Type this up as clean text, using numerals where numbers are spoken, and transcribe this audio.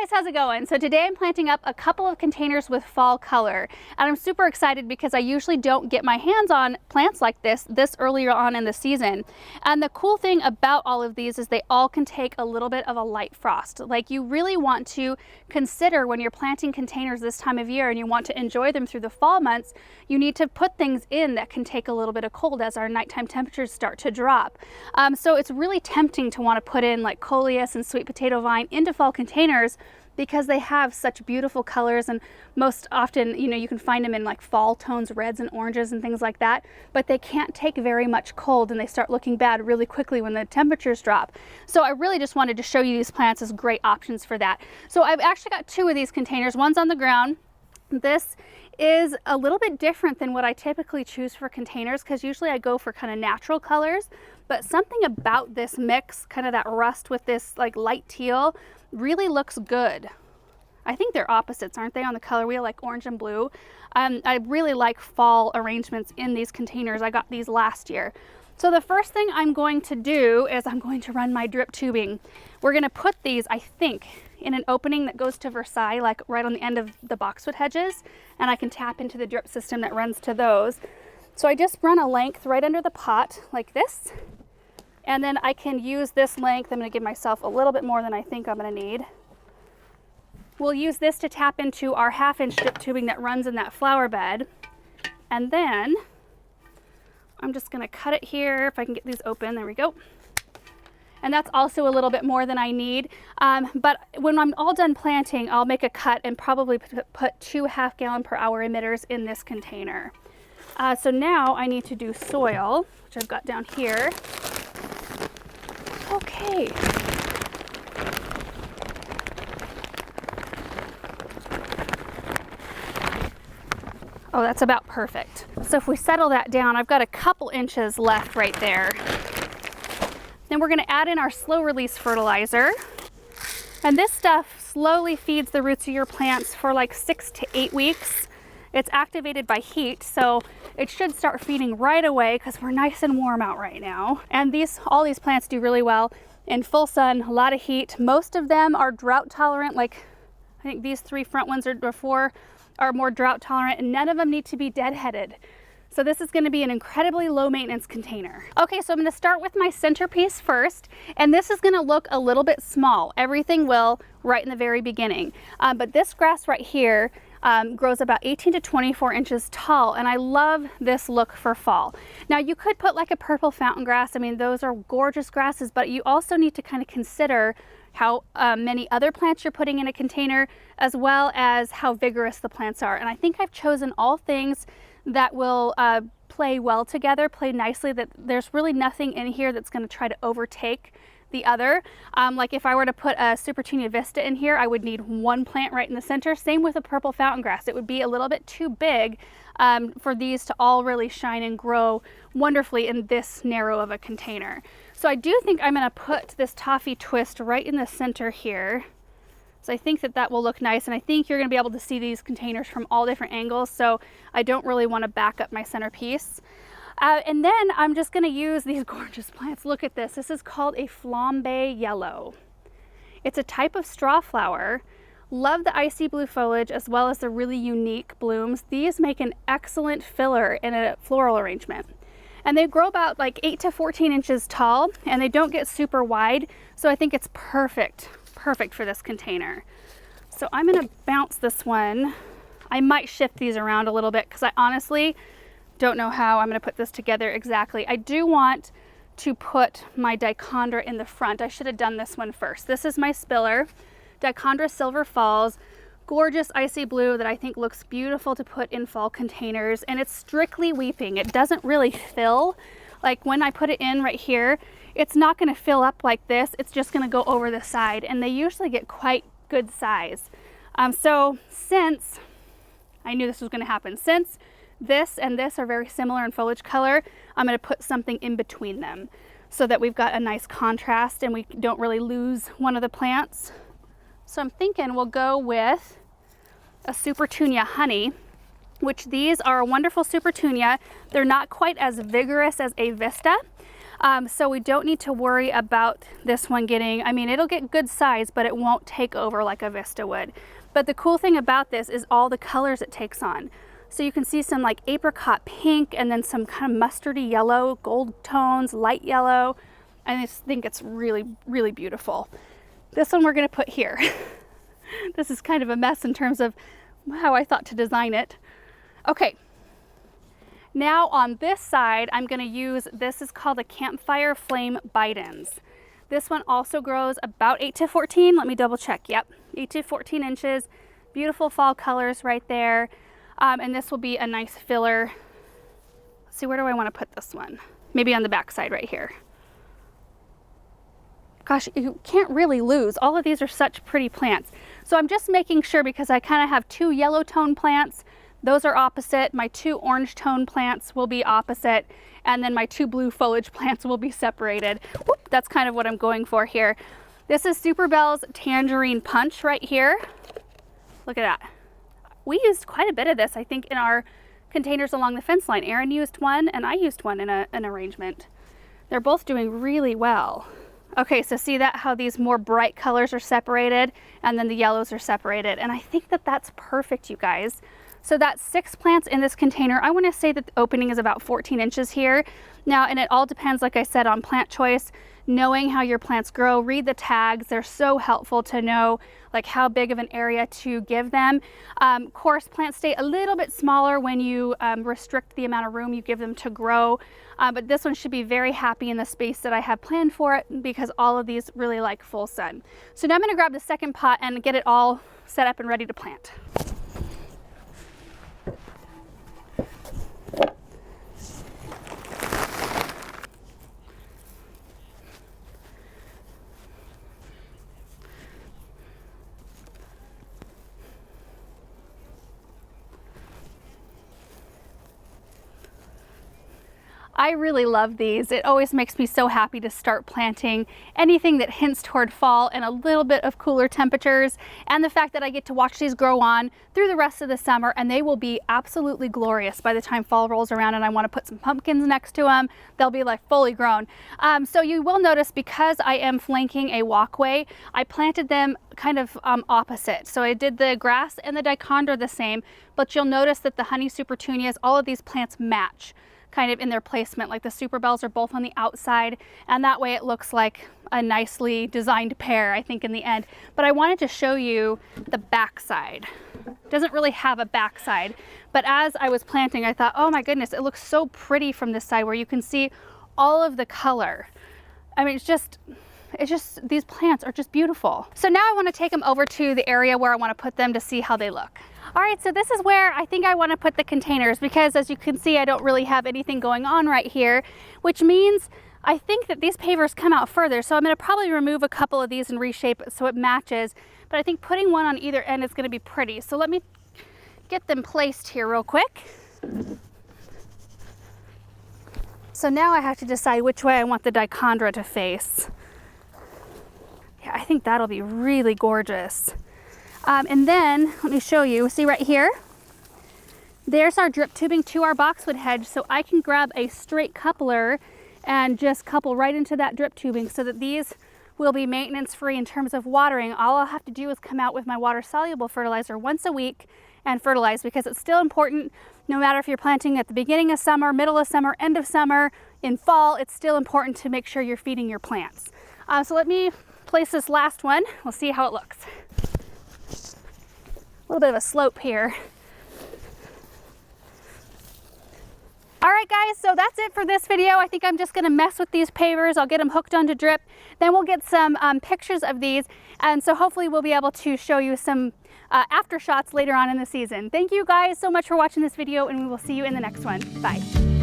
guys, how's it going? So today I'm planting up a couple of containers with fall color, and I'm super excited because I usually don't get my hands on plants like this earlier on in the season. And the cool thing about all of these is they all can take a little bit of a light frost. Like, you really want to consider when you're planting containers this time of year and you want to enjoy them through the fall months, you need to put things in that can take a little bit of cold as our nighttime temperatures start to drop. So it's really tempting to want to put in like coleus and sweet potato vine into fall containers because they have such beautiful colors, and most often, you know, you can find them in like fall tones, reds and oranges and things like that, but they can't take very much cold and they start looking bad really quickly when the temperatures drop. So I really just wanted to show you these plants as great options for that. So I've actually got two of these containers. One's on the ground. This is a little bit different than what I typically choose for containers because usually I go for kind of natural colors, but something about this mix, kind of that rust with this like light teal, really looks good. I think they're opposites, aren't they, on the color wheel, like orange and blue? I really like fall arrangements in these containers. I got these last year. So the first thing I'm going to do is I'm going to run my drip tubing. We're going to put these, I think, in an opening that goes to Versailles, like right on the end of the boxwood hedges, and I can tap into the drip system that runs to those. So I just run a length right under the pot like this, and then I can use this length. I'm going to give myself a little bit more than I think I'm going to need. We'll use this to tap into our 1/2-inch drip tubing that runs in that flower bed, and then I'm just going to cut it here if I can get these open. There we go. And that's also a little bit more than I need. But when I'm all done planting, I'll make a cut and probably put 2 half-gallon-per-hour emitters in this container. So now I need to do soil, which I've got down here. Okay. Oh, that's about perfect. So if we settle that down, I've got a couple inches left right there. Then we're going to add in our slow release fertilizer. And this stuff slowly feeds the roots of your plants for like 6 to 8 weeks. It's activated by heat, so it should start feeding right away because we're nice and warm out right now. And all these plants do really well in full sun, a lot of heat. Most of them are drought tolerant, like I think these 3 front ones are more drought tolerant, and none of them need to be deadheaded. So this is going to be an incredibly low maintenance container. Okay, so I'm going to start with my centerpiece first, and this is going to look a little bit small. Everything will right in the very beginning. But this grass right here grows about 18 to 24 inches tall, and I love this look for fall. Now you could put like a purple fountain grass. I mean, those are gorgeous grasses, but you also need to kind of consider how many other plants you're putting in a container, as well as how vigorous the plants are. And I think I've chosen all things that will play well together, play nicely, that there's really nothing in here that's going to try to overtake the other. Like if I were to put a Supertunia Vista in here, I would need one plant right in the center. Same with a purple fountain grass. It would be a little bit too big for these to all really shine and grow wonderfully in this narrow of a container. So I do think I'm going to put this toffee twist right in the center here. So I think that will look nice, and I think you're going to be able to see these containers from all different angles, so I don't really want to back up my centerpiece. And then I'm just going to use these gorgeous plants. Look at this. This is called a Flambe Yellow. It's a type of straw flower. Love the icy blue foliage as well as the really unique blooms. These make an excellent filler in a floral arrangement. And they grow about like 8 to 14 inches tall, and they don't get super wide, so I think it's perfect for this container. So I'm going to bounce this one. I might shift these around a little bit because I honestly don't know how I'm going to put this together exactly. I do want to put my Dichondra in the front. I should have done this one first. This is my spiller, Dichondra Silver Falls. Gorgeous icy blue that I think looks beautiful to put in fall containers, and it's strictly weeping. It doesn't really fill. Like when I put it in right here, it's not going to fill up like this. It's just going to go over the side, and they usually get quite good size. So since I knew this was going to happen, since this and this are very similar in foliage color, I'm going to put something in between them so that we've got a nice contrast and we don't really lose one of the plants. So I'm thinking we'll go with a Supertunia Honey, which these are a wonderful Supertunia. They're not quite as vigorous as a Vista, So we don't need to worry about this one getting, I mean, it'll get good size, but it won't take over like a Vista would. But the cool thing about this is all the colors it takes on. So you can see some like apricot pink and then some kind of mustardy yellow, gold tones, light yellow. I just think it's really, really beautiful. This one we're gonna put here. This is kind of a mess in terms of how I thought to design it. Okay, now on this side, I'm gonna use, this is called a Campfire Flame Bidens. This one also grows about 8 to 14, let me double check, yep, 8 to 14 inches. Beautiful fall colors right there. And this will be a nice filler. Let's see, where do I wanna put this one? Maybe on the back side right here. Gosh, you can't really lose. All of these are such pretty plants. So I'm just making sure because I kind of have 2 yellow tone plants. Those are opposite. My 2 orange tone plants will be opposite. And then my 2 blue foliage plants will be separated. Whoop, that's kind of what I'm going for here. This is Super Belle's Tangerine Punch right here. Look at that. We used quite a bit of this, I think, in our containers along the fence line. Erin used one and I used one in an arrangement. They're both doing really well. Okay, so see that how these more bright colors are separated and then the yellows are separated. And I think that that's perfect, you guys. So that's 6 plants in this container. I want to say that the opening is about 14 inches here. Now, and it all depends, like I said, on plant choice, knowing how your plants grow. Read the tags. They're so helpful to know like how big of an area to give them. Of course, plants stay a little bit smaller when you restrict the amount of room you give them to grow. But this one should be very happy in the space that I have planned for it because all of these really like full sun. So now I'm going to grab the second pot and get it all set up and ready to plant. I really love these. It always makes me so happy to start planting anything that hints toward fall and a little bit of cooler temperatures, and the fact that I get to watch these grow on through the rest of the summer, and they will be absolutely glorious by the time fall rolls around and I want to put some pumpkins next to them. They'll be like fully grown. So you will notice because I am flanking a walkway, I planted them kind of opposite. So I did the grass and the dichondra the same, but you'll notice that the honey supertunias, all of these plants match kind of in their placement. Like the Super Bells are both on the outside, and that way it looks like a nicely designed pair, I think, in the end. But I wanted to show you the backside. It doesn't really have a backside, but as I was planting, I thought, oh my goodness, it looks so pretty from this side where you can see all of the color. I mean, it's just, these plants are just beautiful. So now I want to take them over to the area where I want to put them to see how they look. All right, so this is where I think I want to put the containers because as you can see, I don't really have anything going on right here, which means I think that these pavers come out further. So I'm going to probably remove a couple of these and reshape it so it matches. But I think putting one on either end is going to be pretty. So let me get them placed here real quick. So now I have to decide which way I want the dichondra to face. Yeah, I think that'll be really gorgeous. And then let me show you, see right here, there's our drip tubing to our boxwood hedge. So I can grab a straight coupler and just couple right into that drip tubing so that these will be maintenance free in terms of watering. All I'll have to do is come out with my water soluble fertilizer once a week and fertilize, because it's still important no matter if you're planting at the beginning of summer, middle of summer, end of summer, in fall, it's still important to make sure you're feeding your plants. So let me place this last one. We'll see how it looks. A little bit of a slope here. All right guys, so that's it for this video. I think I'm just gonna mess with these pavers. I'll get them hooked onto drip. Then we'll get some pictures of these. And so hopefully we'll be able to show you some after shots later on in the season. Thank you guys so much for watching this video, and we will see you in the next one. Bye.